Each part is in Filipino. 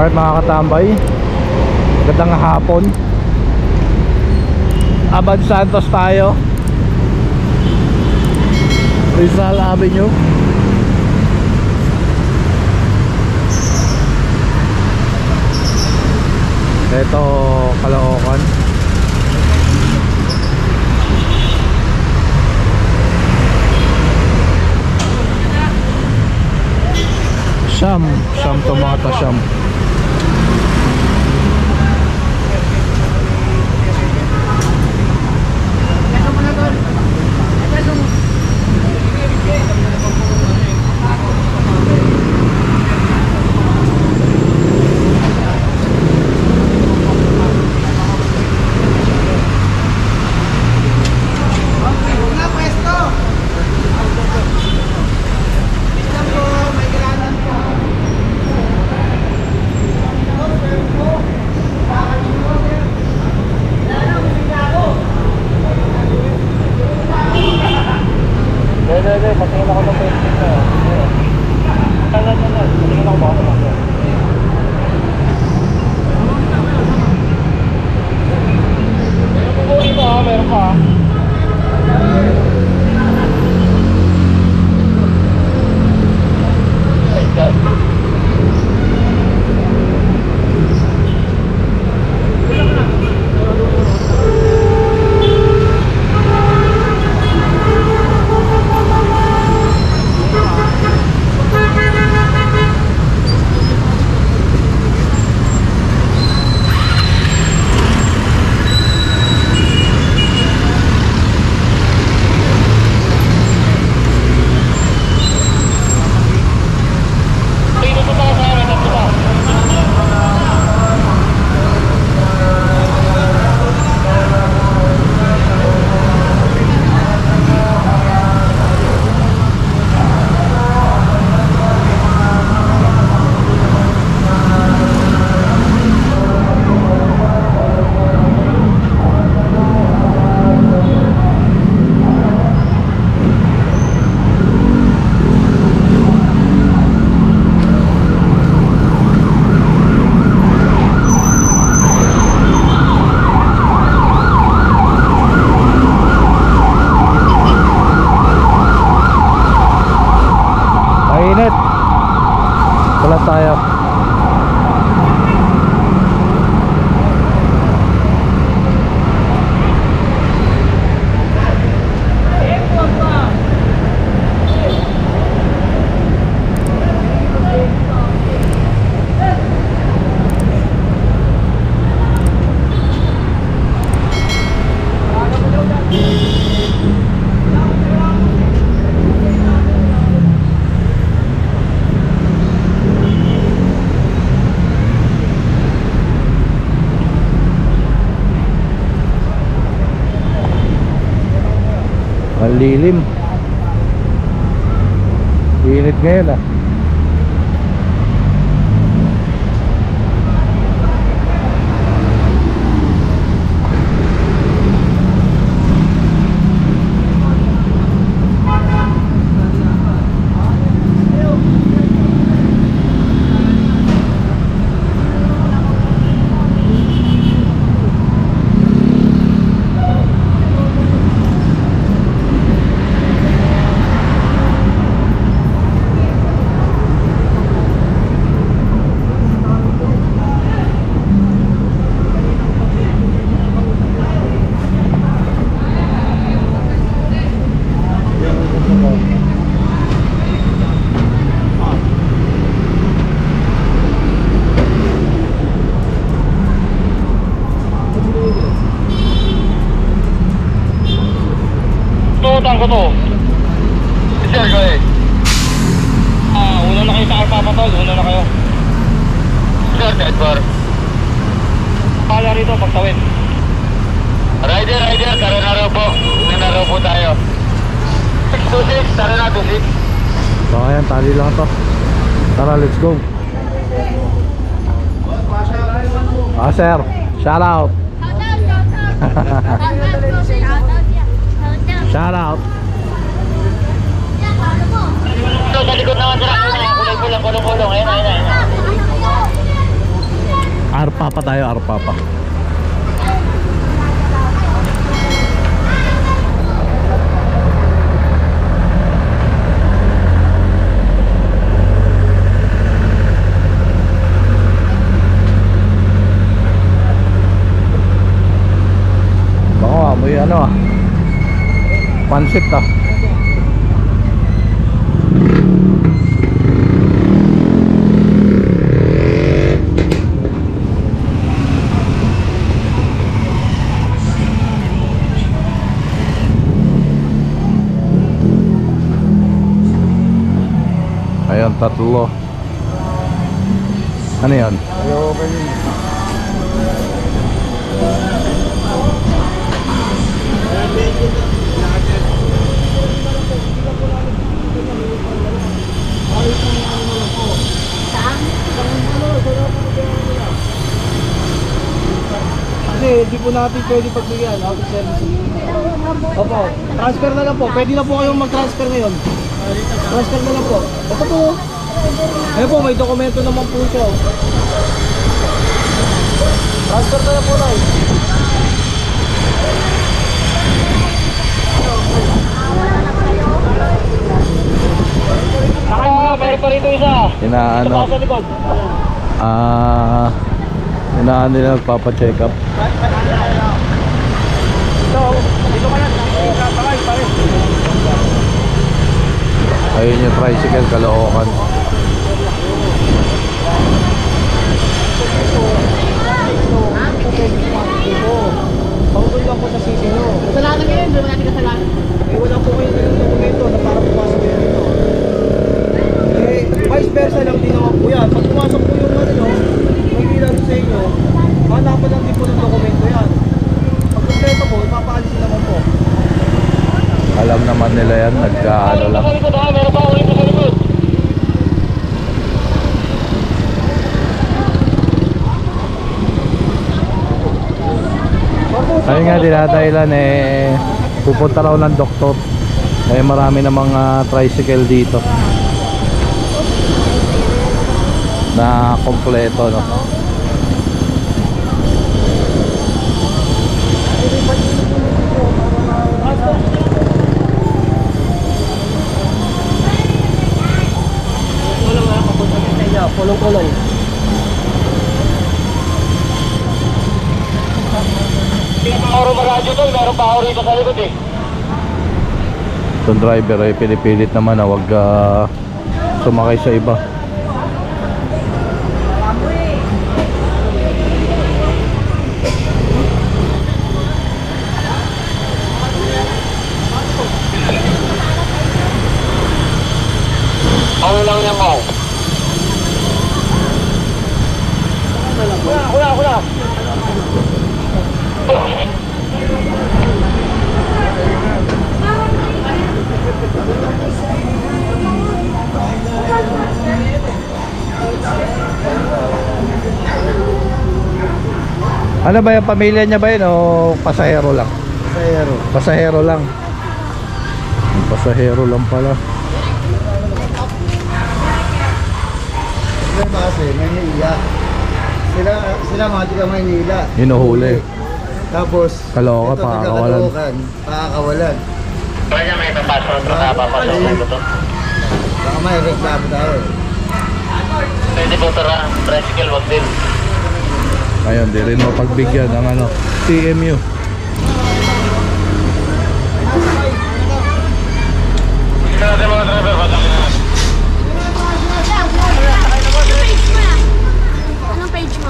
Alright mga katambay, magandang hapon. Abad Santos tayo, Rizal Avenue. Ito Caloocan. Siyam tomata siyam. Patingin ako ng pwede na. Tagal na. Patingin ako ba ako? Meron po ha, meron pa. Mainit. Wala tayo. Ang lilim. Init ngayon ah. Tututan ko to. Sir ko eh. Una na kayo sa Arpapatol. Una na kayo. Sir, Edward. Pala rito, pagtawid. Rider, tara na raw po. Na raw po tayo. 626, tara na 26. Baka yan, tali lang to. Tara, let's go. Sir, shout out. Shout out. Sa likod naman sila. Kulong-kulong. Ayun. Arpa pa tayo, arpa pa. Baka amoy ano ah, pansit ah. Ayan, tatlo. Ano yan? Kasi hindi po natin pwede pagbigyan out of service. Opo, transfer na lang po. Pwede na po kayong mag-transfer ngayon. Transfer na lang po. Ito po. Ayun po, may dokumento naman po siya. Transfer na lang po na. Meron pa rito isa. Inaano? Sa likod. Inaano nila nagpapa-check up. Dito ka lang. Sakay, pare. Ayun yung tricycle, Caloocan. Pangutol lang po sa city nyo. Kasalanan ngayon, doon natin kasalanan. Eh, wala po kayo ng dokumento na para pumasok kayo dito. Eh, vice versa lang din naman po yan. Pag pumasok po yung ano, may ilan sa inyo, hanapan lang din po ng dokumento yan. Pag kompleto po, ipapaalisin naman po. Alam naman nila yan, nagkaano lang. Sa likod ha, meron pa ako rito sa likod. Ayun nga, dinadahilan eh, pupunta raw ng doktor. Eh, marami na mga tricycle dito na kompleto, no? Kulong-kulong. Meron pa radyo doon, meron pa ako rito sa likod eh. Itong driver ay pinipilit naman na wag sumakay sa iba. Ano lang yan mo? Kuna. Ano ba yung pamilya niya ba yun o pasahero lang? Pasahero. Pasahero lang. Pasahero lang pala. Problema kasi, Maynila. Sila mga tiga Maynila. Hinuhuli. Tapos, Kaloka, ito, pakakawalan. Pakakawalan. Kaya may papasok na papasok mo ito. Baka may reklamo tayo. Pwede po tara, tricycle wag din. Ayun, di rin mapagbigyan ng ano, TMU. Ito natin mga driver, patakin na. Anong page mo?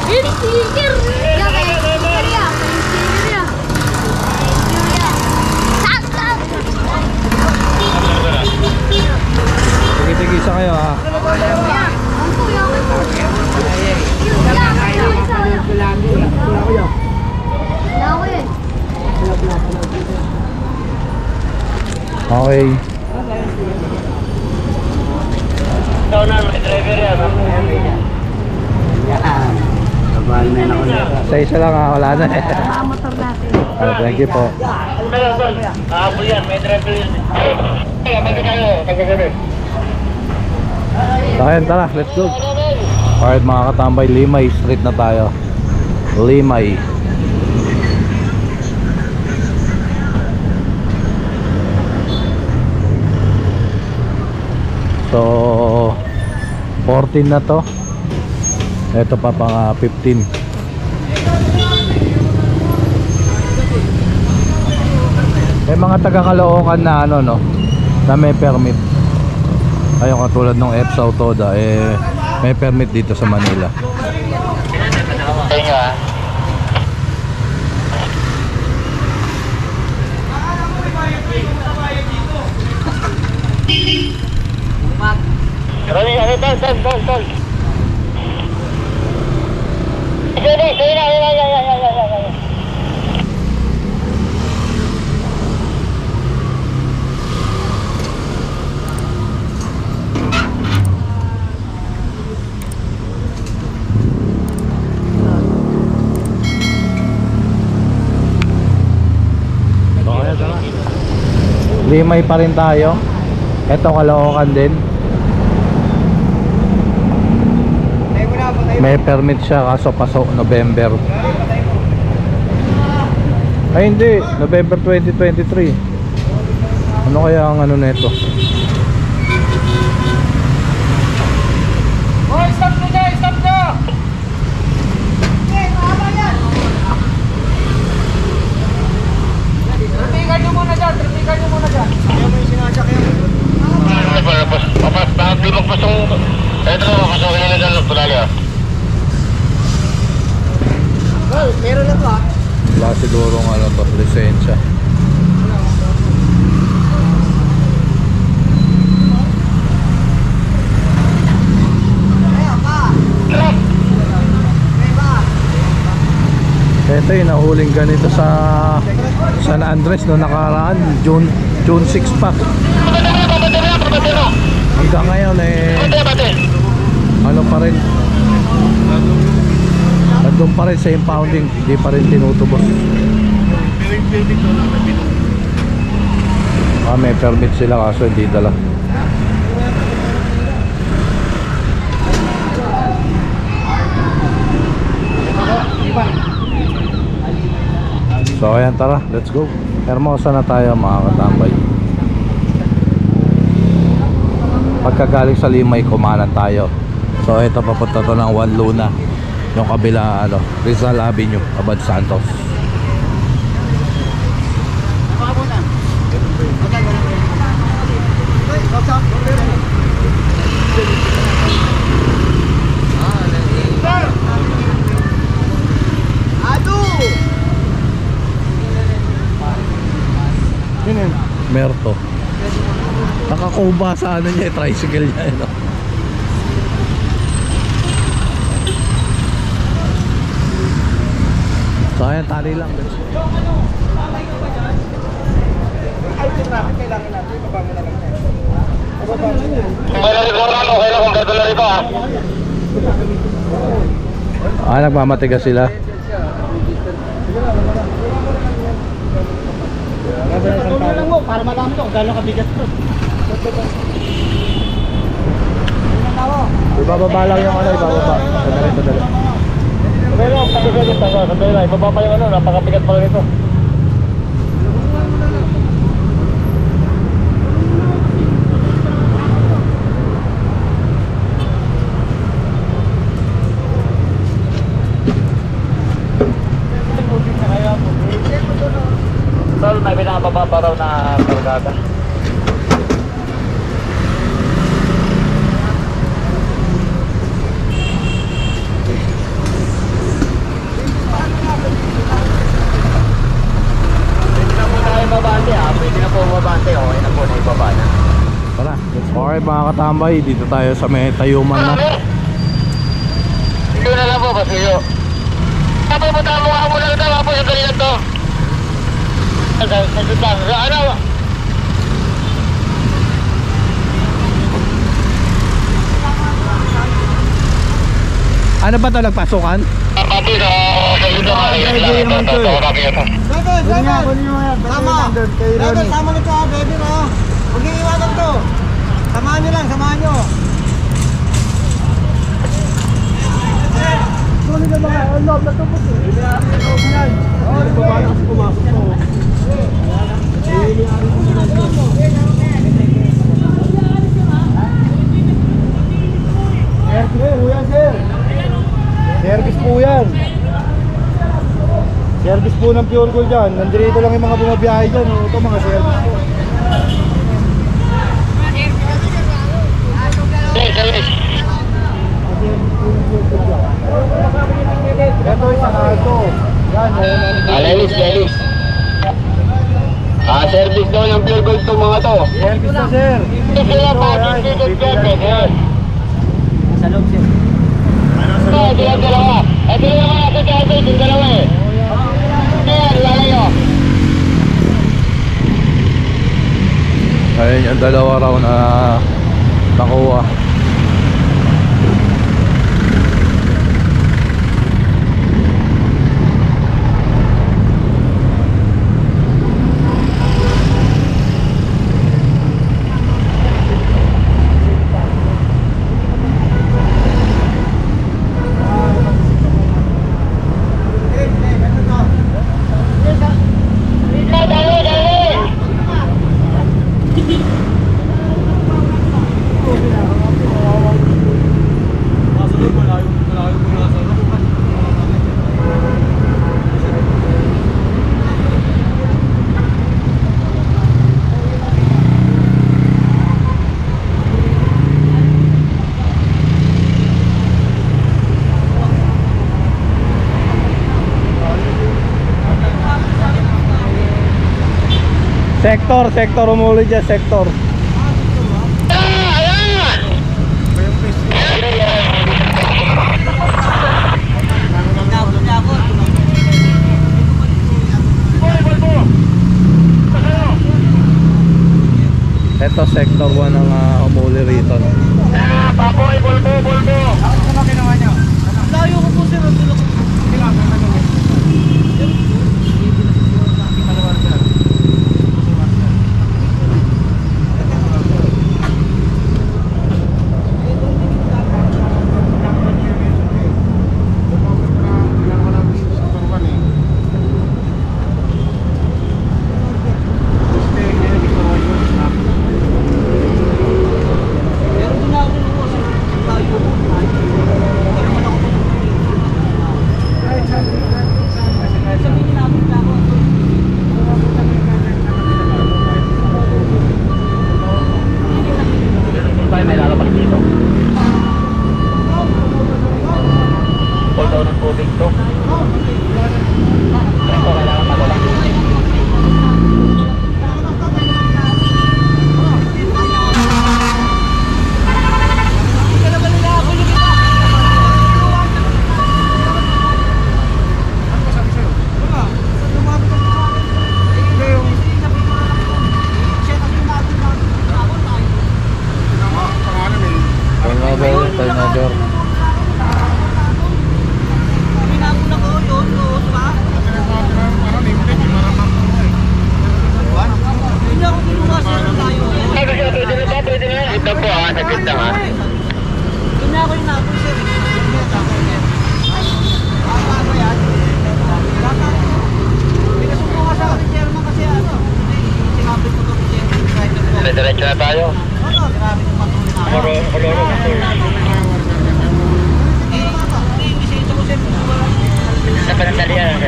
It's sticker! Sticker ya! Sticker ya! Saksak! Sige-sige isa kayo ha. Okay. Ikaw na, may driver yan. Sa isa lang ha, wala na eh. Thank you po. Kahabol yan, may driver yan. Kaya, may kayo, pagkagabi. Ayun, tara, let's go. Alright mga katambay, Limay Street na tayo. Limay. So 14 na to. Ito pa pang 15. May mga taga Caloocan na ano no, na may permit. Ayun katulad ng EPSA Autoda may permit dito sa Manila. Tol. Limay pa rin tayo. Ito Caloocan din. May permit siya kaso pasok November. Ay hindi, November 2023. Ano kaya ang ano nito? Oh, stop na! Stop na! Tratikan nyo muna dyan! Kaya mo yung sinasakyan mo dun. Di magpasong... Ito na, mapasongin nila dyan ng tulali ah. Well, meron na to ah. Wala sigurong ano to, lisensya. Ito yung nahuling ganito sa San Andres no nakaraan, June 6 pa. Hanggang ngayon ano pa rin, nandun pa rin sa impounding, hindi pa rin tinutubos. May permit sila kaso hindi dala. So ayan, tara, let's go. Hermosa na tayo mga katambay. Pagkagaling sa Limay, kumanan tayo. So ito, papunta to ng Juan Luna, yung kabila ano, Rizal Avenue, Abad Santos. Merto. Nakakuba sa ano niya, tricycle niya no? So ayan, tali lang. Ay, yung traffic kailangan natin. Ibaba mo na lang tayo. Ibaba mo na. Okay lang kung gagawin na rito ah. Nagmamatigas sila. Tulungan lang mo para malaman ko kung gano'ng kabigat to. Ibababa lang yung ano, ibababa. Sadali. Pero sabi lang, ibaba pa yung ano, napakabigat pa lang ito. Tol, may binababa pa raw na kargada. Pwede na po mabante, okay na po na ibaba na. Tara, okay mga katambay, dito tayo sa may Tayuman na. Sige na lang po, basuyo. Tapos mo tamo ka muna ito, po yung kanina to. Saglit lang, ano? Ano ba ito, nagpasukan? Pati na, saglit lang. Sama nito ha, baby no. Huwag niyo iwanan to. Samahan nyo lang, samahan nyo. kunin ng mga loob na tubos eh. Oo, nagbaba na kasi pumasok ko. Service po yan. Service po ng Pure Gold dyan. Nandito lang yung mga bumabiyahe dyan. Ito mga service po. Ito yung ito. Yan. Lelis. Service daw ng Pure Gold itong mga to. Service na sir. Ito sila package ticket jacket. Yan. Sa loob sir. Ito yung dalawa. Ito yung mga nasa jacket. Yung dalawa eh. Yan, lalayo. Ayun yung dalawa raw na nakuha. Sektor umuli dyan, sektor. Ito sector 1 ang umuli rito, no? Papoy, bulbo. Layo ko po sir, turnover. Pwede na. Ito po saglit lang ha. Diretso na tayo. Sa panandalian.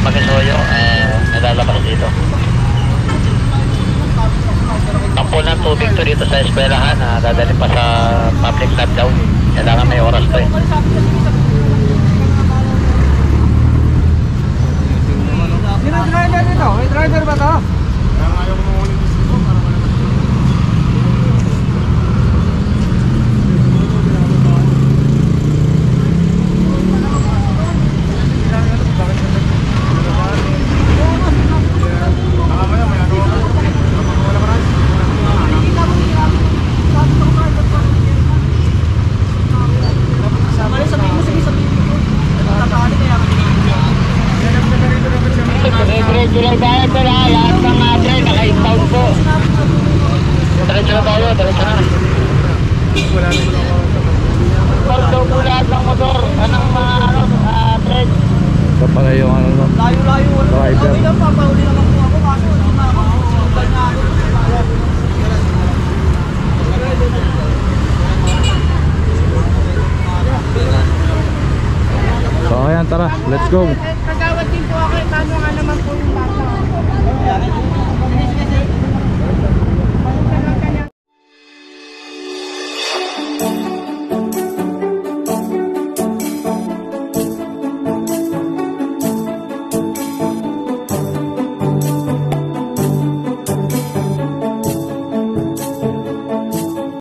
Pagkasuyo, nalalabas dito. Tampol ng tubig to dito sa eskwelahan, dadali pa sa public shutdown. Kailangan may oras to eh. Sino driver dito? May driver ba to? Diretso lang tayo po ha. Lahat ng atre, naka-inbound po. Diretso na tayo, diretso na. Porto po lahat ng motor. Anong mga atre? Ito pala yung ano no. Layo-layo. Driver. Okay lang, papahuli naman po ako. Kaso hindi makakapagpapal na ako. So ayan, tara, let's go.